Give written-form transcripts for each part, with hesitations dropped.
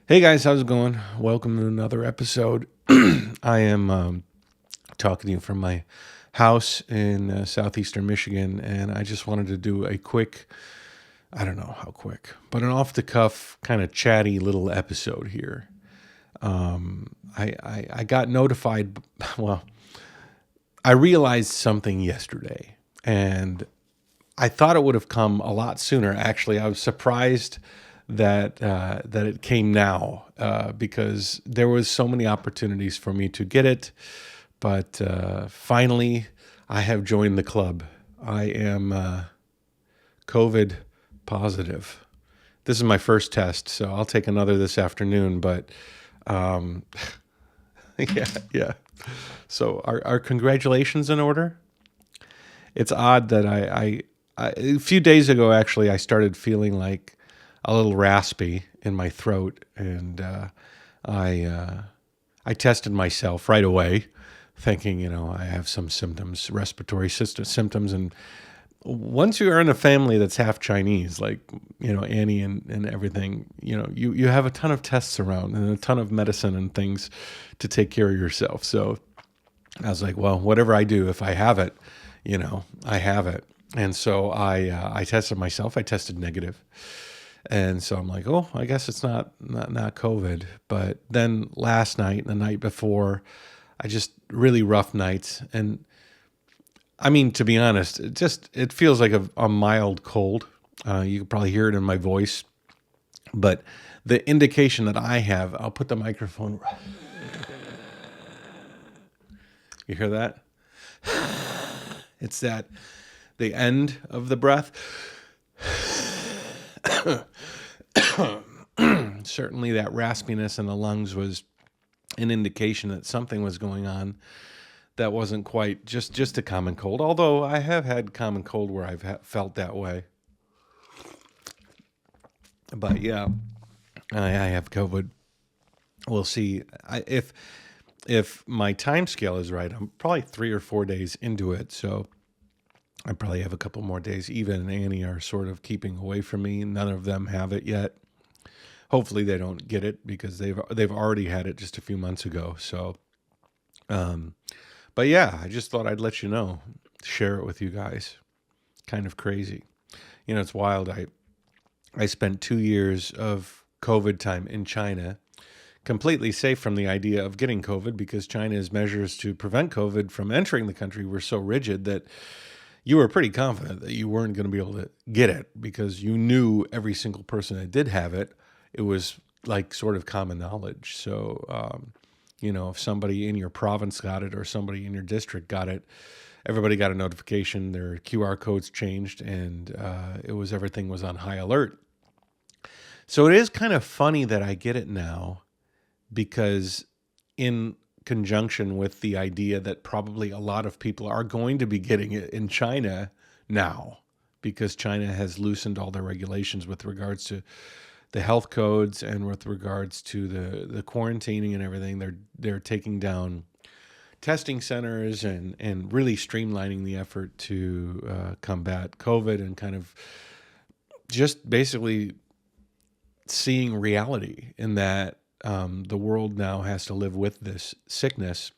Hey guys, how's it going? Welcome to another episode. I am talking to you from my house in southeastern Michigan, and I just wanted to do a quick, I don't know how quick, but an off the cuff, kind of chatty little episode here. I got notified, well, I realized something yesterday, and I thought it would have come a lot sooner. Actually, I was surprised that it came now because there was so many opportunities for me to get it, but finally, I have joined the club. I am COVID positive. This is my first test, so I'll take another this afternoon. But um, yeah, yeah. So, are congratulations in order? It's odd that a few days ago, actually, I started feeling like a little raspy in my throat, and I I tested myself right away, thinking, I have some symptoms, respiratory system symptoms, and once you are in a family that's half Chinese, like Annie and everything, you have a ton of tests around and a ton of medicine and things to take care of yourself. So I was like, well, whatever I do, if I have it, I have it. And so I tested myself. I tested negative. And so I'm like, oh, I guess it's not COVID. But then last night and the night before, I just really rough nights. And I mean, to be honest, it feels like a mild cold. You can probably hear it in my voice. But the indication that I have, I'll put the microphone. You hear that? It's that the end of the breath. Certainly, that raspiness in the lungs was an indication that something was going on that wasn't quite just a common cold. Although I have had common cold where I've felt that way. But yeah, I have COVID. We'll see. If my time scale is right, I'm probably 3 or 4 days into it. So I probably have a couple more days. Eva and Annie are sort of keeping away from me. None of them have it yet. Hopefully they don't get it because they've already had it just a few months ago. So, um, but yeah, I just thought I'd let you know, share it with you guys. Kind of crazy. It's wild. I spent 2 years of COVID time in China, completely safe from the idea of getting COVID because China's measures to prevent COVID from entering the country were so rigid that you were pretty confident that you weren't going to be able to get it because you knew every single person that did have it. It was like sort of common knowledge. So, if somebody in your province got it or somebody in your district got it, everybody got a notification. Their QR codes changed, and everything was on high alert. So it is kind of funny that I get it now because in conjunction with the idea that probably a lot of people are going to be getting it in China now because China has loosened all their regulations with regards to the health codes and with regards to the quarantining and everything. They're taking down testing centers and really streamlining the effort to combat COVID and kind of just basically seeing reality in that the world now has to live with this sickness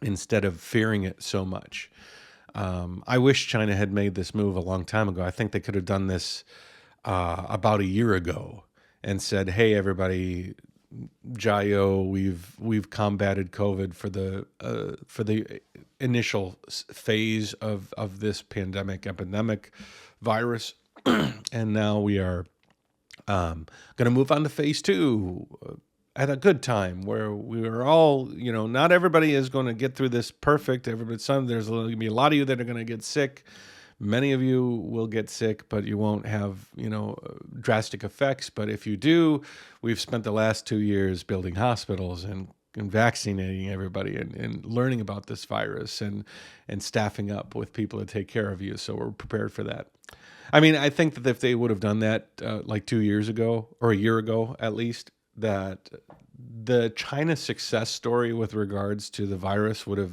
instead of fearing it so much. I wish China had made this move a long time ago. I think they could have done this about a year ago and said, "Hey, everybody, Jayoe, we've combated COVID for the initial phase of this epidemic virus, and now we are going to move on to phase two at a good time where we are all, not everybody is going to get through this perfect. There's going to be a lot of you that are going to get sick. Many of you will get sick, but you won't have, drastic effects. But if you do, we've spent the last 2 years building hospitals and vaccinating everybody and learning about this virus and staffing up with people to take care of you. So we're prepared for that. I mean, I think that if they would have done that like 2 years ago or a year ago, at least, that the China success story with regards to the virus would have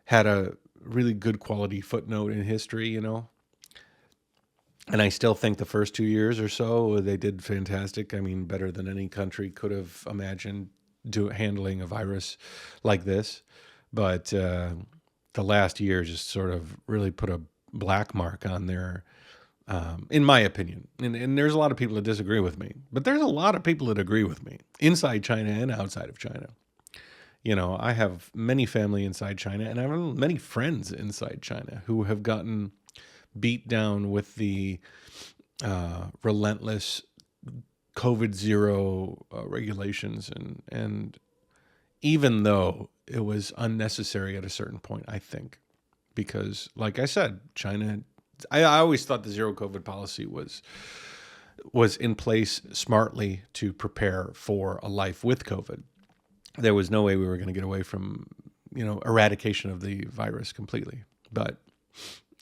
had a really good quality footnote in history, And I still think the first 2 years or so, they did fantastic. I mean, better than any country could have imagined handling a virus like this. But the last year just sort of really put a black mark on their, in my opinion. And there's a lot of people that disagree with me, but there's a lot of people that agree with me inside China and outside of China. I have many family inside China, and I have many friends inside China who have gotten beat down with the relentless COVID zero regulations, and even though it was unnecessary at a certain point, I think, because like I said, China. I always thought the zero COVID policy was in place smartly to prepare for a life with COVID. There was no way we were going to get away from eradication of the virus completely, but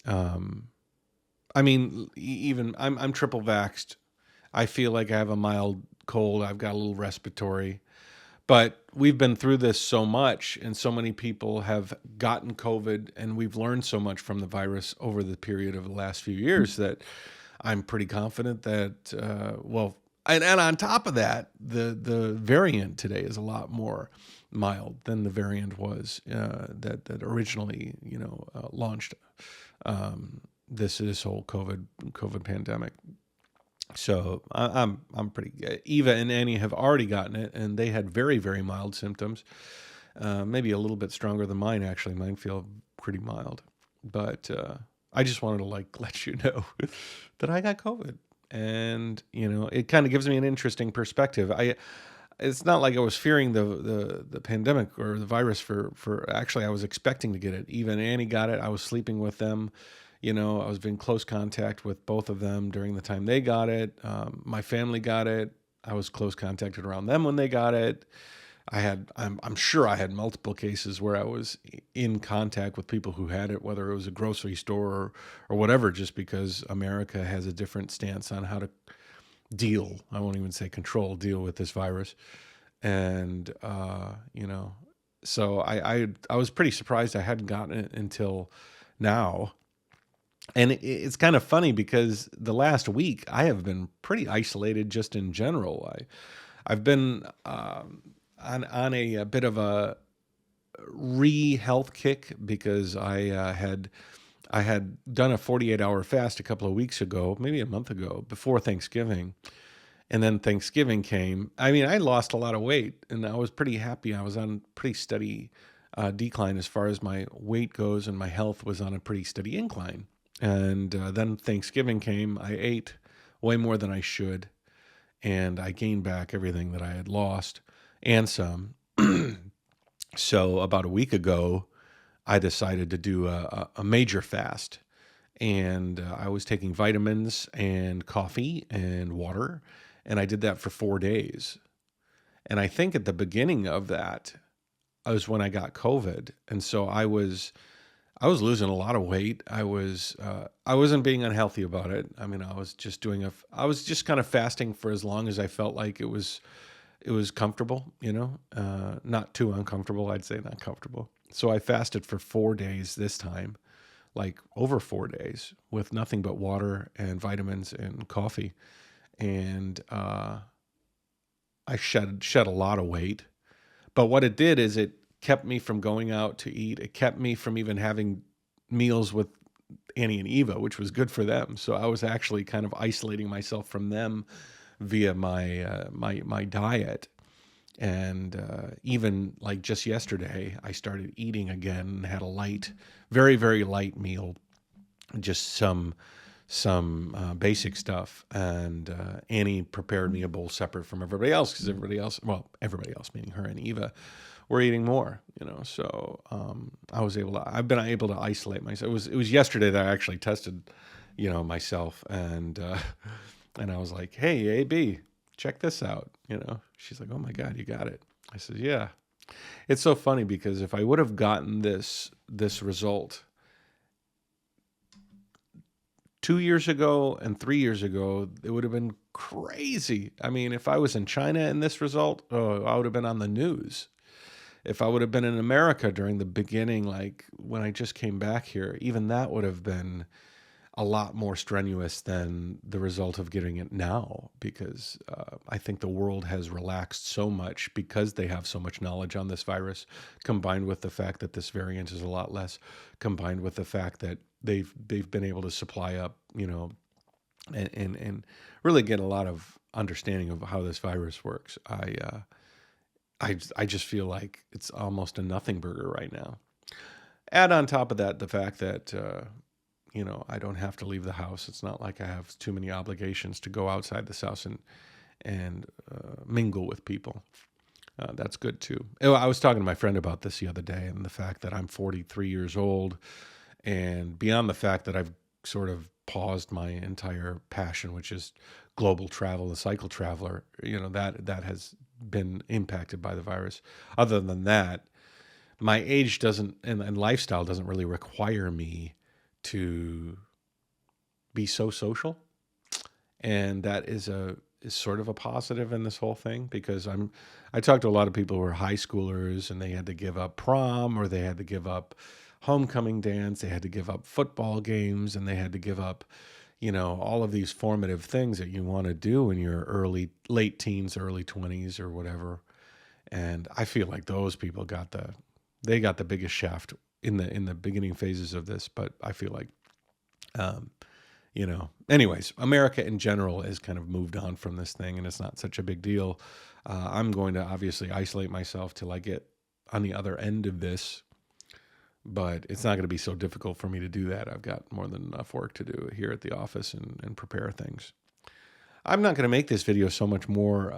I mean, even I'm triple vaxxed. I feel like I have a mild cold. I've got a little respiratory, but we've been through this so much, and so many people have gotten COVID, and we've learned so much from the virus over the period of the last few years that I'm pretty confident that, and on top of that, the variant today is a lot more mild than the variant was that originally, launched this whole COVID pandemic. So I'm pretty good. Eva and Annie have already gotten it, and they had very, very mild symptoms. Maybe a little bit stronger than mine. Actually, mine feel pretty mild. But I just wanted to let you know that I got COVID, and it kind of gives me an interesting perspective. It's not like I was fearing the pandemic or the virus for actually I was expecting to get it. Eva and Annie got it. I was sleeping with them. I was in close contact with both of them during the time they got it. My family got it. I was close contacted around them when they got it. I'm sure I had multiple cases where I was in contact with people who had it, whether it was a grocery store or whatever, just because America has a different stance on how to deal. I won't even say deal with this virus. And, so I was pretty surprised I hadn't gotten it until now. And it's kind of funny because the last week I have been pretty isolated just in general. I've been on a bit of a health kick because I had done a 48-hour fast a couple of weeks ago, maybe a month ago, before Thanksgiving. And then Thanksgiving came. I mean, I lost a lot of weight, and I was pretty happy. I was on pretty steady decline as far as my weight goes, and my health was on a pretty steady incline. And then Thanksgiving came. I ate way more than I should, and I gained back everything that I had lost and some. So about a week ago, I decided to do a major fast. And I was taking vitamins and coffee and water, and I did that for 4 days. And I think at the beginning of that was when I got COVID, and so I was losing a lot of weight. I wasn't being unhealthy about it. I mean, I was just kind of fasting for as long as I felt like it was comfortable, not too uncomfortable. I'd say not comfortable. So I fasted for 4 days this time, like over 4 days, with nothing but water and vitamins and coffee. And I shed a lot of weight. But what it did is it kept me from going out to eat. It kept me from even having meals with Annie and Eva, which was good for them. So I was actually kind of isolating myself from them via my diet. And even like just yesterday, I started eating again and had a light, very, very light meal, just some basic stuff. And Annie prepared me a bowl separate from everybody else because everybody else meaning her and Eva, were eating more. So I've been able to isolate myself. It was yesterday that I actually tested, myself, and I was like, hey, AB, check this out. She's like, oh my God, you got it. I said, yeah. It's so funny because if I would have gotten this result 2 years ago and 3 years ago, it would have been crazy. I mean, if I was in China and this result, I would have been on the news. If I would have been in America during the beginning, like when I just came back here, even that would have been, a lot more strenuous than the result of getting it now, because I think the world has relaxed so much because they have so much knowledge on this virus, combined with the fact that this variant is a lot less, combined with the fact that they've been able to supply up, and really get a lot of understanding of how this virus works. I just feel like it's almost a nothing burger right now. Add on top of that the fact that I don't have to leave the house. It's not like I have too many obligations to go outside this house and mingle with people. That's good too. I was talking to my friend about this the other day, and the fact that I'm 43 years old, and beyond the fact that I've sort of paused my entire passion, which is global travel, the cycle traveler, that has been impacted by the virus. Other than that, my age doesn't and lifestyle doesn't really require me to be so social, and that is sort of a positive in this whole thing, because I talked to a lot of people who are high schoolers, and they had to give up prom, or they had to give up homecoming dance, they had to give up football games, and they had to give up all of these formative things that you want to do in your late teens, early 20s, or whatever. And I feel like those people got the biggest shaft in the beginning phases of this. But I feel like, anyways, America in general has kind of moved on from this thing, and it's not such a big deal. I'm going to obviously isolate myself till I get on the other end of this, but it's not going to be so difficult for me to do that. I've got more than enough work to do here at the office and prepare things. I'm not going to make this video so much more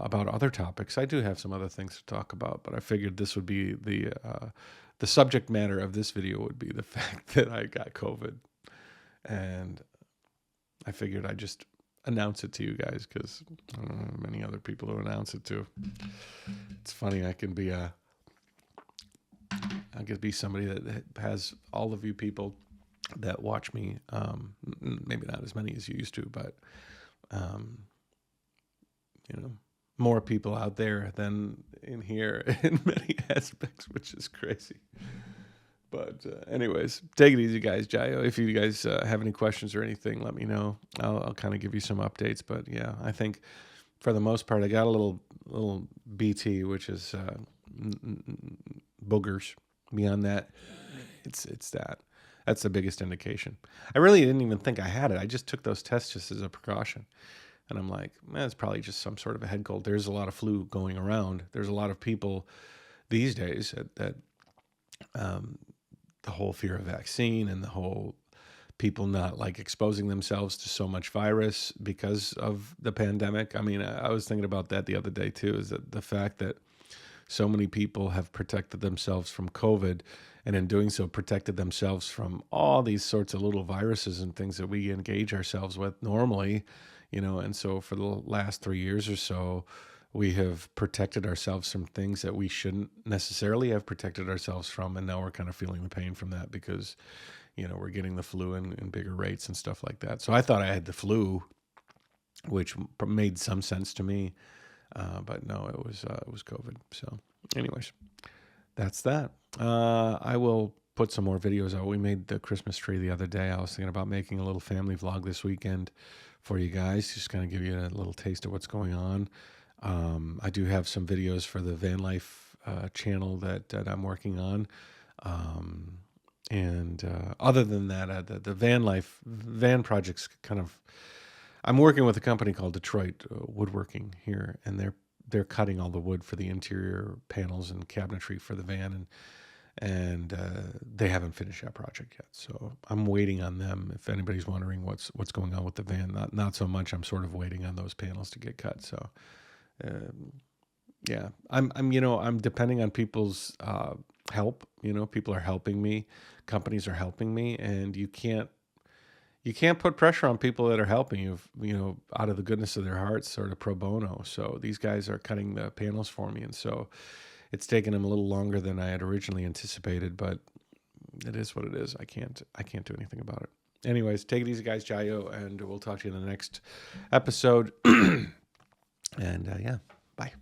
about other topics. I do have some other things to talk about, but I figured this would be the subject matter of this video would be the fact that I got COVID, and I figured I'd just announce it to you guys, because I don't know many other people to announce it to. It's funny, I could be somebody that has all of you people that watch me. Maybe not as many as you used to, but more people out there than in here in many aspects, which is crazy. But anyways, take it easy, guys. Jayoe, if you guys have any questions or anything, let me know. I'll kind of give you some updates. But yeah, I think for the most part, I got a little BT, which is boogers. Beyond that, it's that. That's the biggest indication. I really didn't even think I had it. I just took those tests just as a precaution. And I'm like, it's probably just some sort of a head cold. There's a lot of flu going around. There's a lot of people these days that the whole fear of vaccine, and the whole people not like exposing themselves to so much virus because of the pandemic. I mean, I was thinking about that the other day too, is that the fact that so many people have protected themselves from COVID, and in doing so protected themselves from all these sorts of little viruses and things that we engage ourselves with normally, and so for the last 3 years or so, we have protected ourselves from things that we shouldn't necessarily have protected ourselves from, and now we're kind of feeling the pain from that, because we're getting the flu in bigger rates and stuff like that. So I thought I had the flu, which made some sense to me. But no, it was COVID. So anyways, that's that. I will put some more videos out. We made the Christmas tree the other day. I was thinking about making a little family vlog this weekend for you guys, just kind of give you a little taste of what's going on. I do have some videos for the van life channel that I'm working on. And other than that, the van project's kind of, I'm working with a company called Detroit Woodworking here, and they're cutting all the wood for the interior panels and cabinetry for the van, and they haven't finished that project yet. So I'm waiting on them. If anybody's wondering what's going on with the van, not so much. I'm sort of waiting on those panels to get cut. So yeah, I'm depending on people's help. People are helping me, companies are helping me, and you can't put pressure on people that are helping you, out of the goodness of their hearts, sort of pro bono. So these guys are cutting the panels for me, and so it's taken them a little longer than I had originally anticipated, but it is what it is. I can't do anything about it. Anyways, take it easy, guys. Jayoe, and we'll talk to you in the next episode. And yeah, bye.